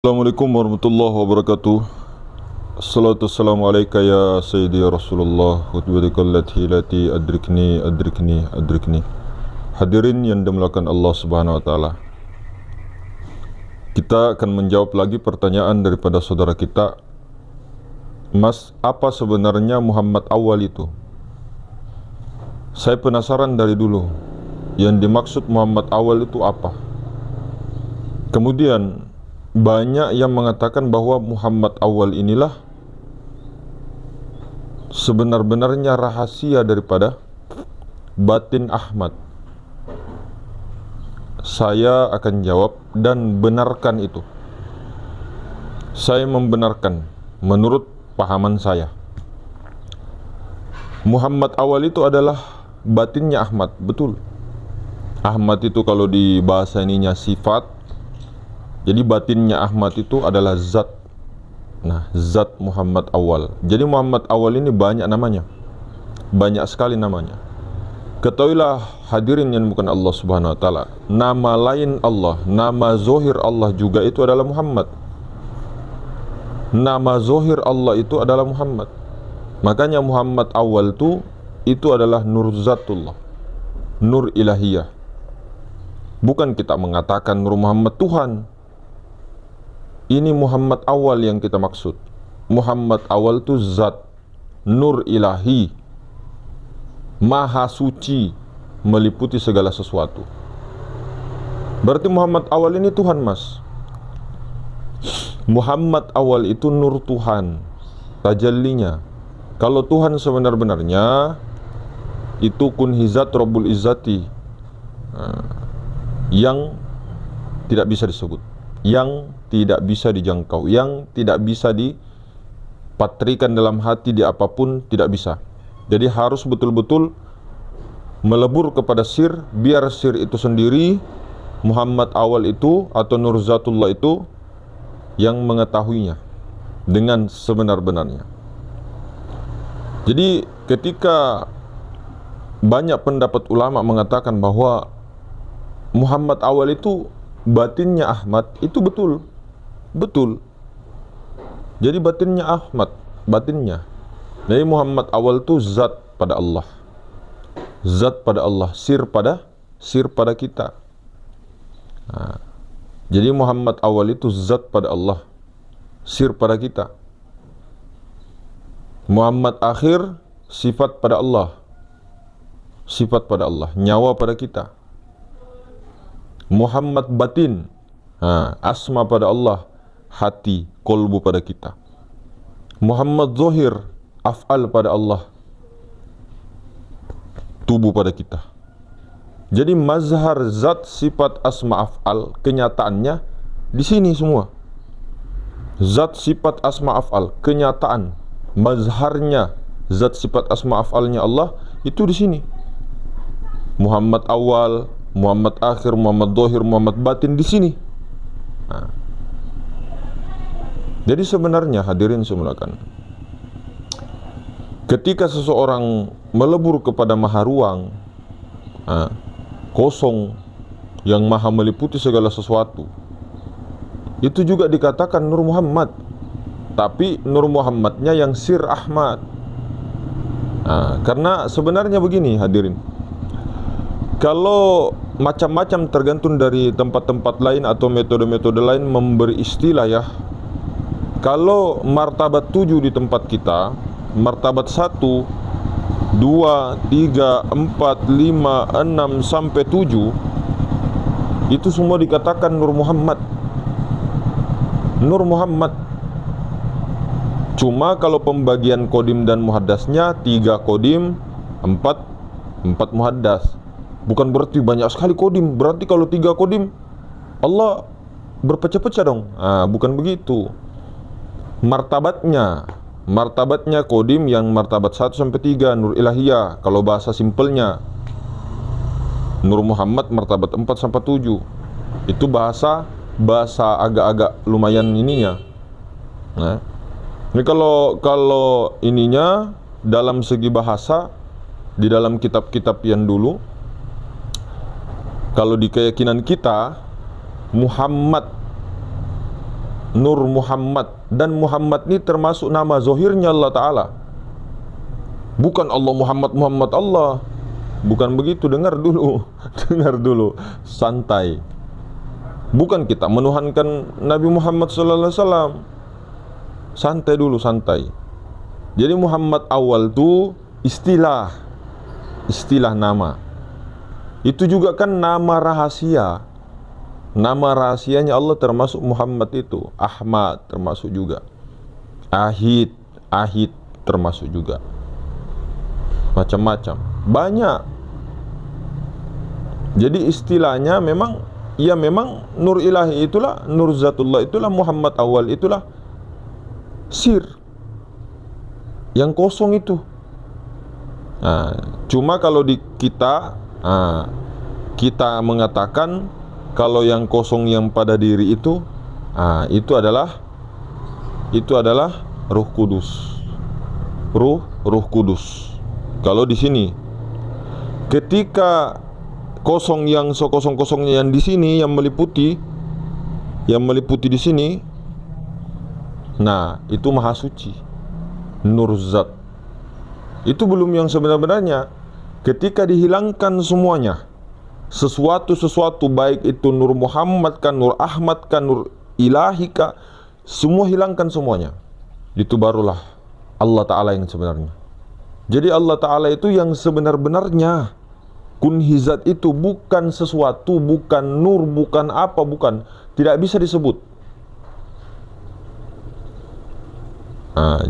Assalamualaikum warahmatullahi wabarakatuh. Assalatu wassalamu alaika ya sayyidi ya Rasulullah Hudwadikallati lati adrikni. Hadirin yang dimulakan Allah subhanahu wa ta'ala, kita akan menjawab lagi pertanyaan daripada saudara kita. Mas, apa sebenarnya Muhammad awal itu? Saya penasaran dari dulu, yang dimaksud Muhammad awal itu apa? Kemudian banyak yang mengatakan bahwa Muhammad awal inilah sebenar-benarnya rahasia daripada batin Ahmad. Saya akan jawab dan benarkan itu. Saya membenarkan menurut pahaman saya. Muhammad awal itu adalah batinnya Ahmad, betul. Ahmad itu kalau di bahasa ininya sifat. Jadi batinnya Ahmad itu adalah zat. Nah, zat Muhammad awal. Jadi Muhammad awal ini banyak namanya, banyak sekali namanya. Ketahuilah hadirin yang bukan Allah subhanahu wa ta'ala, nama lain Allah, nama zohir Allah juga itu adalah Muhammad. Nama zohir Allah itu adalah Muhammad. Makanya Muhammad awal itu adalah nur zatullah, nur ilahiyah. Bukan kita mengatakan Nur Muhammad Tuhan. Ini Muhammad awal yang kita maksud. Muhammad awal itu zat, nur ilahi, maha suci, meliputi segala sesuatu. Berarti Muhammad awal ini Tuhan, mas. Muhammad awal itu nur Tuhan, tajallinya. Kalau Tuhan sebenar-benarnya itu kunhizat Rabbul Izzati, yang tidak bisa disebut, yang tidak bisa dijangkau, yang tidak bisa dipatrikan dalam hati di apapun, tidak bisa. Jadi harus betul-betul melebur kepada sir, biar sir itu sendiri, Muhammad awal itu atau Nur Zatullah itu yang mengetahuinya dengan sebenar-benarnya. Jadi ketika banyak pendapat ulama mengatakan bahwa Muhammad awal itu batinnya Ahmad, itu betul. Betul. Jadi batinnya Ahmad, batinnya. Jadi Muhammad awal itu zat pada Allah. Zat pada Allah, sir pada kita. Nah, jadi Muhammad awal itu zat pada Allah, sir pada kita. Muhammad akhir sifat pada Allah. Sifat pada Allah, nyawa pada kita. Muhammad batin, asma pada Allah, hati, kolbu pada kita. Muhammad zohir, af'al pada Allah, tubuh pada kita. Jadi mazhar zat sifat asma af'al, kenyataannya di sini semua. Zat sifat asma af'al, kenyataan, mazharnya zat sifat asma af'alnya Allah itu di sini. Muhammad awal, Muhammad akhir, Muhammad zohir, Muhammad batin di sini. Jadi sebenarnya hadirin semulakan, ketika seseorang melebur kepada maha ruang, kosong, yang maha meliputi segala sesuatu, itu juga dikatakan Nur Muhammad. Tapi Nur Muhammadnya yang sir Ahmad. Karena sebenarnya begini hadirin, kalau macam-macam tergantung dari tempat-tempat lain atau metode-metode lain memberi istilah ya. Kalau martabat 7 di tempat kita, martabat 1, 2, 3, 4, 5, 6 sampai 7, itu semua dikatakan Nur Muhammad. Nur Muhammad. Cuma kalau pembagian kodim dan muhaddasnya 3 kodim, 4 muhaddas. Bukan berarti banyak sekali kodim. Berarti kalau 3 kodim Allah berpecah-pecah dong. Bukan begitu. Martabatnya kodim yang martabat 1 sampai 3 Nur Ilahiyah. Kalau bahasa simpelnya, Nur Muhammad martabat 4 sampai 7. Itu bahasa agak-agak lumayan ininya. Ini kalau ininya dalam segi bahasa di dalam kitab-kitab yang dulu, kalau di keyakinan kita Muhammad Nur Muhammad, dan Muhammad ini termasuk nama zahirnya Allah Ta'ala. Bukan Allah Muhammad, Muhammad Allah. Bukan begitu, dengar dulu. Dengar dulu, santai. Bukan kita menuhankan Nabi Muhammad SAW. Santai dulu, santai. Jadi Muhammad awal itu istilah nama. Itu juga kan nama rahasia. Nama rahasianya Allah termasuk Muhammad itu. Ahmad termasuk juga. Ahid termasuk juga. Macam-macam, banyak. Jadi istilahnya memang, ya memang nur ilahi itulah, nur zatullah itulah, Muhammad awal itulah sir yang kosong itu. Cuma kalau di kita, kita mengatakan kalau yang kosong yang pada diri itu, itu adalah Ruh Kudus. Ruh Kudus. Kalau di sini, ketika kosong yang sekosong-kosongnya yang di sini, yang meliputi di sini, nah itu Maha Suci, Nur Zat. Itu belum yang sebenarnya. Ketika dihilangkan semuanya, sesuatu baik itu Nur Muhammad kan, Nur Ahmad kan, Nur Ilahi kan, semua hilangkan semuanya. Itu barulah Allah Ta'ala yang sebenarnya. Jadi Allah Ta'ala itu yang sebenar-benarnya. Kunhizat itu bukan sesuatu, bukan nur, bukan apa, bukan. Tidak bisa disebut.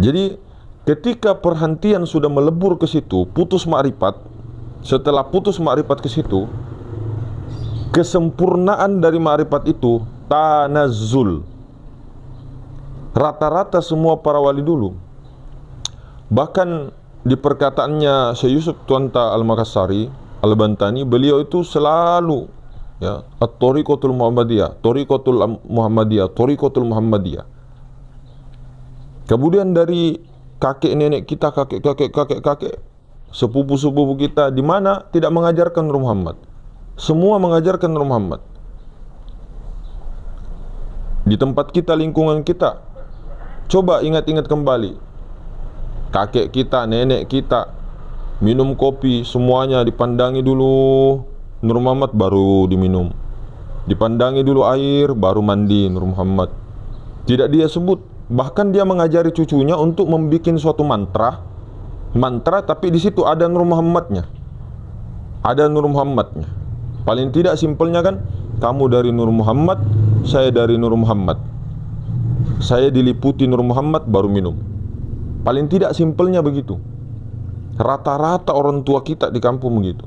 Jadi ketika perhentian sudah melebur ke situ, putus ma'rifat. Setelah putus ma'rifat ke situ, kesempurnaan dari ma'rifat itu tanazzul. Rata-rata semua para wali dulu, bahkan di perkataannya Syekh Yusuf Tuanta Al-Makassari Al-Bantani, beliau itu selalu ya, at-tariqatul Muhammadiyah, tariqatul Muhammadiyah, tariqatul Muhammadiyah. Kemudian dari kakek nenek kita, kakek sepupu-sepupu kita, di mana tidak mengajarkan Nur Muhammad. Semua mengajarkan Nur Muhammad. Di tempat kita, lingkungan kita, coba ingat-ingat kembali. Kakek kita, nenek kita minum kopi, semuanya dipandangi dulu Nur Muhammad baru diminum. Dipandangi dulu air baru mandi Nur Muhammad. Tidak dia sebut. Bahkan dia mengajari cucunya untuk membuat suatu mantra tapi di situ ada Nur Muhammadnya. Ada Nur Muhammadnya. Paling tidak simpelnya kan, kamu dari Nur Muhammad, saya dari Nur Muhammad. Saya diliputi Nur Muhammad baru minum. Paling tidak simpelnya begitu. Rata-rata orang tua kita di kampung begitu.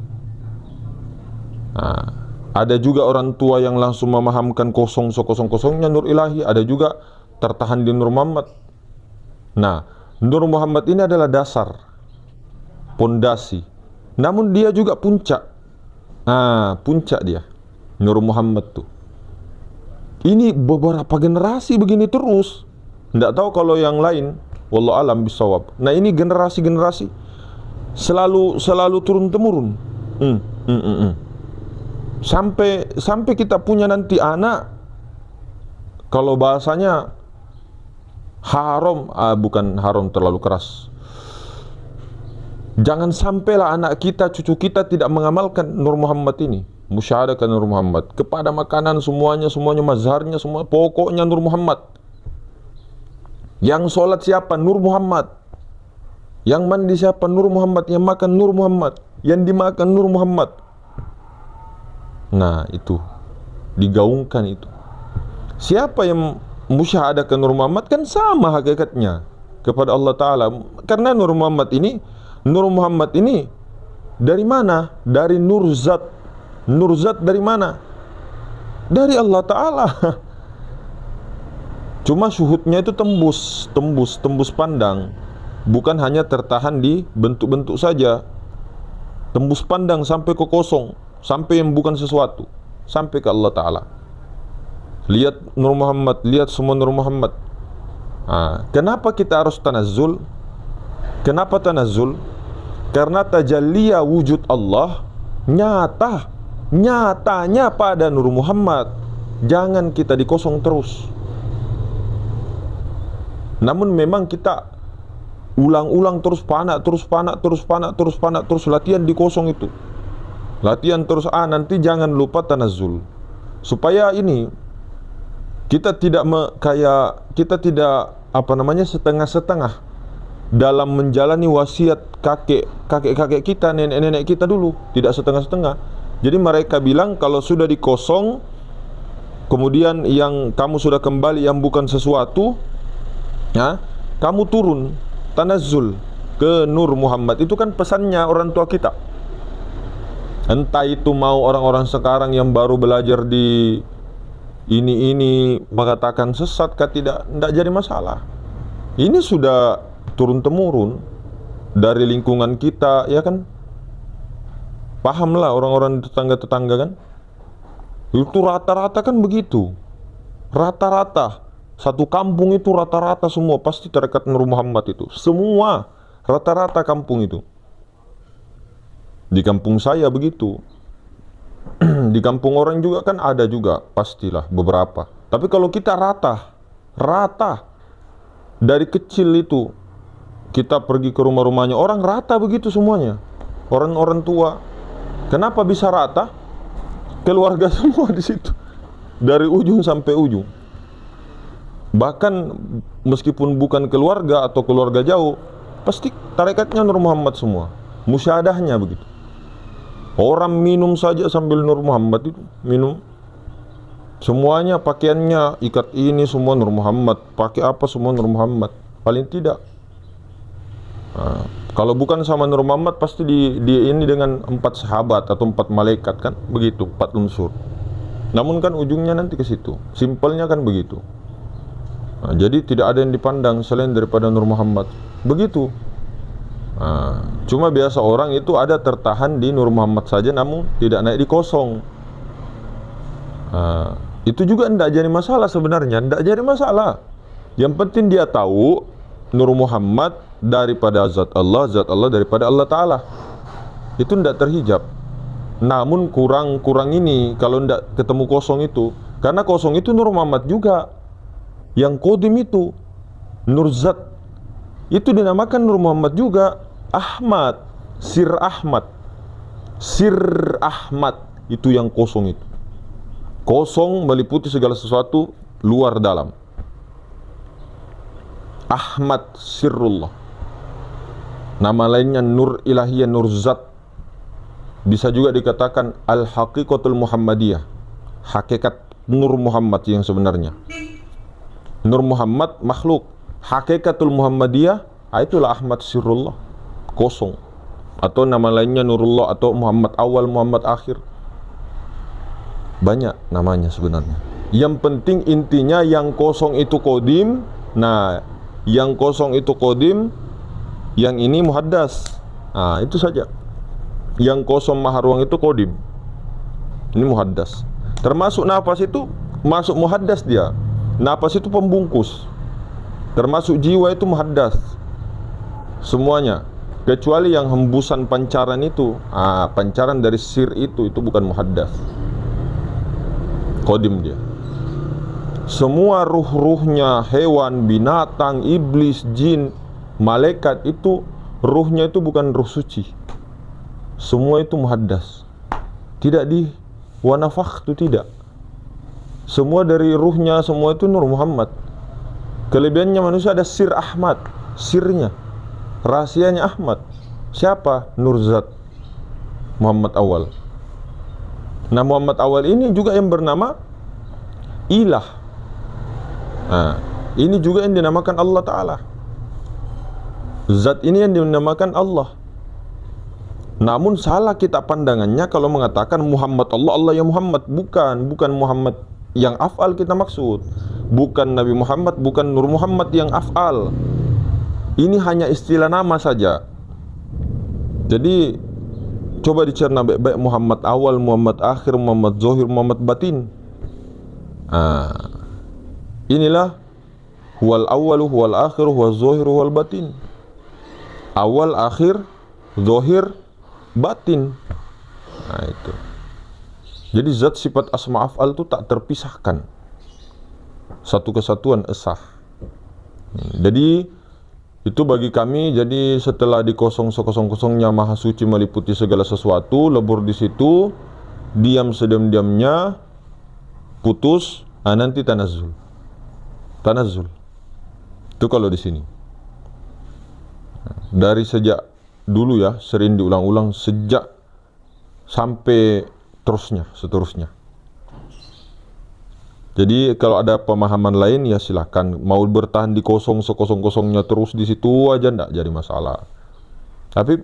Ada juga orang tua yang langsung memahamkan kosong-kosongnya Nur Ilahi. Ada juga tertahan di Nur Muhammad. Nah, Nur Muhammad ini adalah dasar, pondasi. Namun dia juga puncak. Puncak dia, Nur Muhammad tuh. Ini beberapa generasi begini terus. Tidak tahu kalau yang lain, wallahu alam bisawab. Nah, ini generasi-generasi selalu turun temurun. Sampai kita punya nanti anak, kalau bahasanya haram, bukan haram terlalu keras. Jangan sampailah anak kita, cucu kita tidak mengamalkan Nur Muhammad ini. Musyahadakan Nur Muhammad. Kepada makanan semuanya mazharnya semua, pokoknya Nur Muhammad. Yang sholat siapa? Nur Muhammad. Yang mandi siapa? Nur Muhammad. Yang makan Nur Muhammad. Yang dimakan Nur Muhammad. Nah, itu digaungkan itu. Siapa yang musyahadakan Nur Muhammad kan sama hakikatnya kepada Allah Ta'ala. Karena Nur Muhammad ini dari mana? Dari Nur Zat. Nur Zat dari mana? Dari Allah Ta'ala. Cuma syuhudnya itu tembus pandang. Bukan hanya tertahan di bentuk-bentuk saja. Tembus pandang sampai ke kosong, sampai yang bukan sesuatu, sampai ke Allah Ta'ala. Lihat Nur Muhammad, lihat semua Nur Muhammad. Kenapa kita harus tanazzul? Kenapa tanazzul? Karena tajalliya wujud Allah nyatanya pada Nur Muhammad. Jangan kita dikosong terus. Namun memang kita ulang-ulang terus panak, terus latihan di kosong itu. Latihan terus, nanti jangan lupa tanazzul. Supaya ini kita tidak setengah-setengah dalam menjalani wasiat kakek-kakek kita, nenek-nenek kita dulu, tidak setengah-setengah. Jadi mereka bilang kalau sudah dikosong, kemudian yang kamu sudah kembali yang bukan sesuatu, ya, kamu turun tanazzul ke Nur Muhammad. Itu kan pesannya orang tua kita. Entah itu mau orang-orang sekarang yang baru belajar di ini mengatakan sesat kah, tidak jadi masalah. Ini sudah turun temurun dari lingkungan kita, ya kan? Pahamlah orang-orang tetangga-tetangga kan? Itu rata-rata kan begitu. Rata-rata satu kampung itu rata-rata semua pasti terikat Nur Muhammad itu. Semua rata-rata kampung itu. Di kampung saya begitu. Di kampung orang juga kan ada juga, pastilah beberapa. Tapi kalau kita rata dari kecil itu kita pergi ke rumah-rumahnya orang rata begitu semuanya. Orang-orang tua. Kenapa bisa rata? Keluarga semua di situ. Dari ujung sampai ujung. Bahkan meskipun bukan keluarga atau keluarga jauh, pasti tarikatnya Nur Muhammad semua. Musyadahnya begitu. Orang minum saja sambil Nur Muhammad itu minum. Semuanya pakaiannya ikat ini semua Nur Muhammad, pakai apa semua Nur Muhammad. Paling tidak. Kalau bukan sama Nur Muhammad pasti ini dengan 4 sahabat atau 4 malaikat kan, begitu 4 unsur. Namun kan ujungnya nanti ke situ. Simpelnya kan begitu. Jadi tidak ada yang dipandang selain daripada Nur Muhammad. Begitu. Cuma biasa orang itu ada tertahan di Nur Muhammad saja, namun tidak naik di kosong. Itu juga tidak jadi masalah sebenarnya, tidak jadi masalah. Yang penting dia tahu Nur Muhammad daripada zat Allah daripada Allah Ta'ala. Itu tidak terhijab. Namun kurang ini kalau tidak ketemu kosong itu. Karena kosong itu Nur Muhammad juga. Yang kodim itu Nur Zat itu dinamakan Nur Muhammad juga. Ahmad, Sir Ahmad itu yang kosong itu. Kosong meliputi segala sesuatu luar dalam. Ahmad Sirrullah. Nama lainnya Nur Ilahiyah, Nur Zat. Bisa juga dikatakan Al-Haqiqatul Muhammadiyah, hakikat Nur Muhammad yang sebenarnya. Nur Muhammad makhluk, Haqiqatul Muhammadiyah, itulah Ahmad Sirrullah, kosong. Atau nama lainnya Nurullah atau Muhammad Awal, Muhammad Akhir. Banyak namanya sebenarnya. Yang penting intinya yang kosong itu kodim. Nah, yang kosong itu kodim, yang ini muhaddas. Itu saja. Yang kosong maharuang itu kodim. Ini muhaddas. Termasuk nafas itu masuk muhaddas dia. Nafas itu pembungkus. Termasuk jiwa itu muhaddas. Semuanya. Kecuali yang hembusan pancaran itu. Pancaran dari sir itu bukan muhaddas. Kodim dia. Semua ruh-ruhnya, hewan, binatang, iblis, jin, malaikat itu ruhnya itu bukan ruh suci. Semua itu muhaddas. Tidak di wanafakh itu tidak. Semua dari ruhnya, semua itu Nur Muhammad. Kelebihannya manusia ada Sir Ahmad, sirnya, rahasianya Ahmad. Siapa? Nur Zat, Muhammad Awal. Nah, Muhammad Awal ini juga yang bernama Ilah. Ini juga yang dinamakan Allah Ta'ala. Zat ini yang dinamakan Allah. Namun salah kita pandangannya kalau mengatakan Muhammad Allah, Allah yang Muhammad. Bukan Muhammad yang af'al kita maksud. Bukan Nabi Muhammad, bukan Nur Muhammad yang af'al. Ini hanya istilah nama saja. Jadi coba dicerna baik-baik, Muhammad Awal, Muhammad Akhir, Muhammad Zohir, Muhammad Batin. Inilah huwal awalu, huwal akhiru, huwal zohiru, huwal batin. Awal, akhir, zohir, batin. Itu. Jadi zat sifat asma af'al itu tak terpisahkan. Satu kesatuan esah. Jadi itu bagi kami, jadi setelah dikosongnya Maha Suci meliputi segala sesuatu, lebur di situ, diam sediam-diamnya, putus, nanti tanazzul. Tanazzul. Itu kalau di sini. Dari sejak dulu ya, sering diulang-ulang sejak sampai seterusnya. Jadi kalau ada pemahaman lain ya silahkan, mau bertahan di sekosong-kosongnya terus di situ aja ndak jadi masalah. Tapi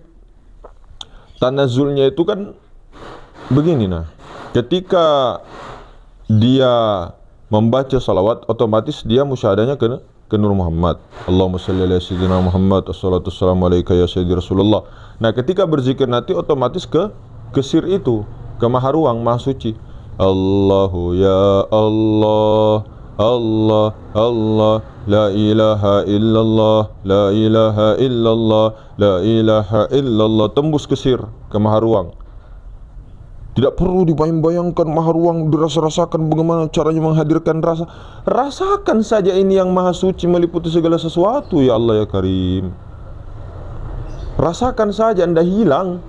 tanazzulnya itu kan begini nah, ketika dia membaca salawat otomatis dia musyahadahnya ke Nur Muhammad. Allahumma shalli ala sayyidina Muhammad, assalatu wassalamu alaika ya sayyidi Rasulullah. Nah, ketika berzikir nanti otomatis ke sir itu, ke Maha Ruang, Maha Suci. Allahu ya Allah, Allah, Allah, la ilaha illallah, la ilaha illallah, la ilaha illallah, tembus ke sir, ke Maha Ruang. Tidak perlu dibayang-bayangkan Maha Ruang, dirasa-rasakan bagaimana caranya menghadirkan rasa. Rasakan saja ini yang Maha Suci meliputi segala sesuatu, ya Allah ya Karim. Rasakan saja, Anda hilang.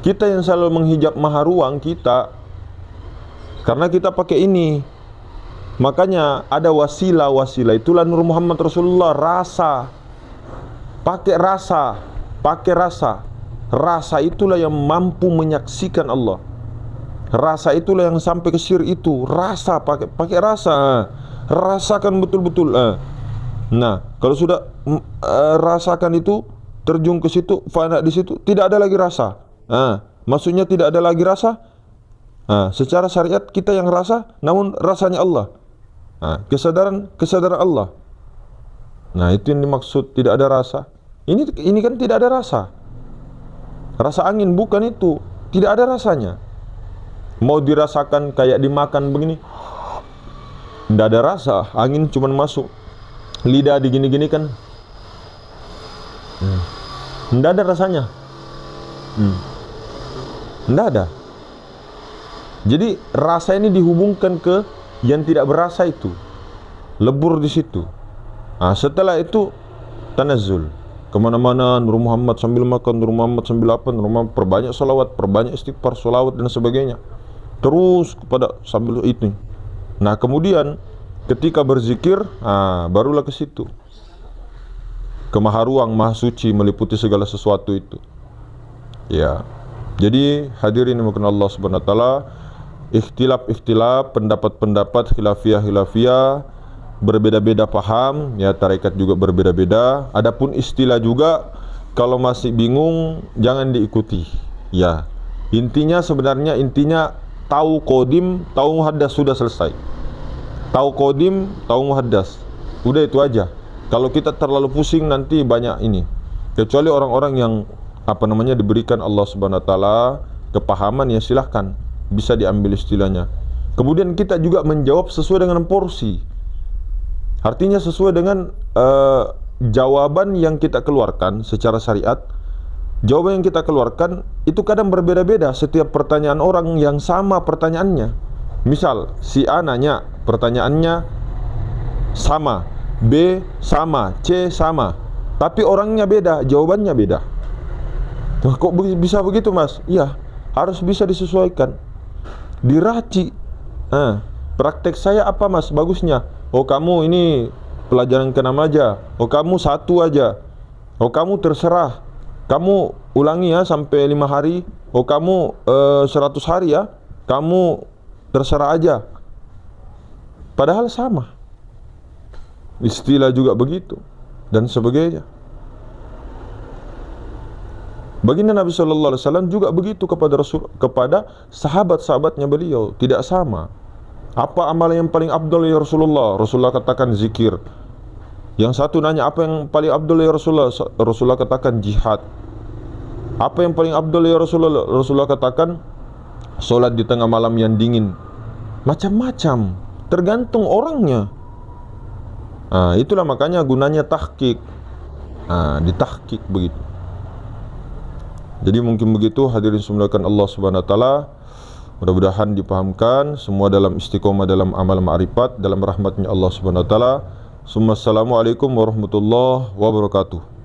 Kita yang selalu menghijab Maha Ruang kita, karena kita pakai ini. Makanya ada wasilah, itulah Nur Muhammad Rasulullah. Rasa, pakai rasa, pakai rasa. Rasa itulah yang mampu menyaksikan Allah. Rasa itulah yang sampai ke sir itu. Rasa, pakai rasa. Rasakan betul-betul. Nah, kalau sudah rasakan itu, terjun ke situ, fana di situ, tidak ada lagi rasa. Maksudnya tidak ada lagi rasa. Secara syariat kita yang rasa, namun rasanya Allah. Kesadaran Allah. Nah, itu yang dimaksud tidak ada rasa. Ini kan tidak ada rasa. Rasa angin bukan itu, tidak ada rasanya. Mau dirasakan kayak dimakan begini, tidak ada rasa. Angin cuma masuk, lidah digini-gini kan, tidak ada rasanya. Tidak ada. Jadi rasa ini dihubungkan ke yang tidak berasa itu, lebur di situ. Setelah itu tanazzul kemana-mana, Nur Muhammad sambil makan, Nur Muhammad sambil apa, Nur Muhammad perbanyak salawat, perbanyak istighfar, salawat dan sebagainya. Terus kepada sambil itu. Nah, kemudian ketika berzikir, barulah ke situ, ke Maha Ruang, Maha Suci meliputi segala sesuatu itu. Ya. Jadi hadirin yang dimuliakan Allah Subhanahu wa taala, ikhtilaf, pendapat-pendapat, khilafiyah, berbeda-beda paham, ya tarekat juga berbeda-beda. Adapun istilah juga, kalau masih bingung jangan diikuti. Ya, sebenarnya intinya tahu qadim, tahu muhaddas, sudah selesai. Tahu qadim, tahu muhaddas, udah itu aja. Kalau kita terlalu pusing nanti banyak ini. Kecuali orang-orang yang diberikan Allah Subhanahu wa taala kepahaman, ya silahkan bisa diambil istilahnya. Kemudian kita juga menjawab sesuai dengan porsi. Artinya sesuai dengan jawaban yang kita keluarkan secara syariat. Jawaban yang kita keluarkan itu kadang berbeda-beda setiap pertanyaan orang yang sama pertanyaannya. Misal si A nanya, pertanyaannya sama, B sama, C sama, tapi orangnya beda, jawabannya beda. Kok bisa begitu, Mas? Iya, harus bisa disesuaikan, diraci. Praktek saya apa, Mas, bagusnya? Oh, kamu ini pelajaran ke-6 aja. Oh, kamu 1 aja. Oh, kamu terserah, kamu ulangi ya sampai 5 hari. Oh, kamu 100 hari ya, kamu terserah aja. Padahal sama, istilah juga begitu dan sebagainya. Baginda Nabi Sallallahu Alaihi Wasallam juga begitu kepada sahabat-sahabatnya beliau, tidak sama. Apa amalan yang paling abdul ya Rasulullah? Rasulullah katakan zikir. Yang satu nanya, apa yang paling abdul ya Rasulullah? Rasulullah katakan jihad. Apa yang paling abdul ya Rasulullah? Rasulullah katakan solat di tengah malam yang dingin. Macam-macam, tergantung orangnya. Itulah makanya gunanya tahqiq. Ditahqiq begitu. Jadi mungkin begitu hadirin semuanya Allah Subhanahu wa taala. Mudah-mudahan dipahamkan semua dalam istiqomah dalam amal ma'rifat, dalam rahmatnya Allah Subhanahu wa taala. Assalamualaikum warahmatullahi wabarakatuh.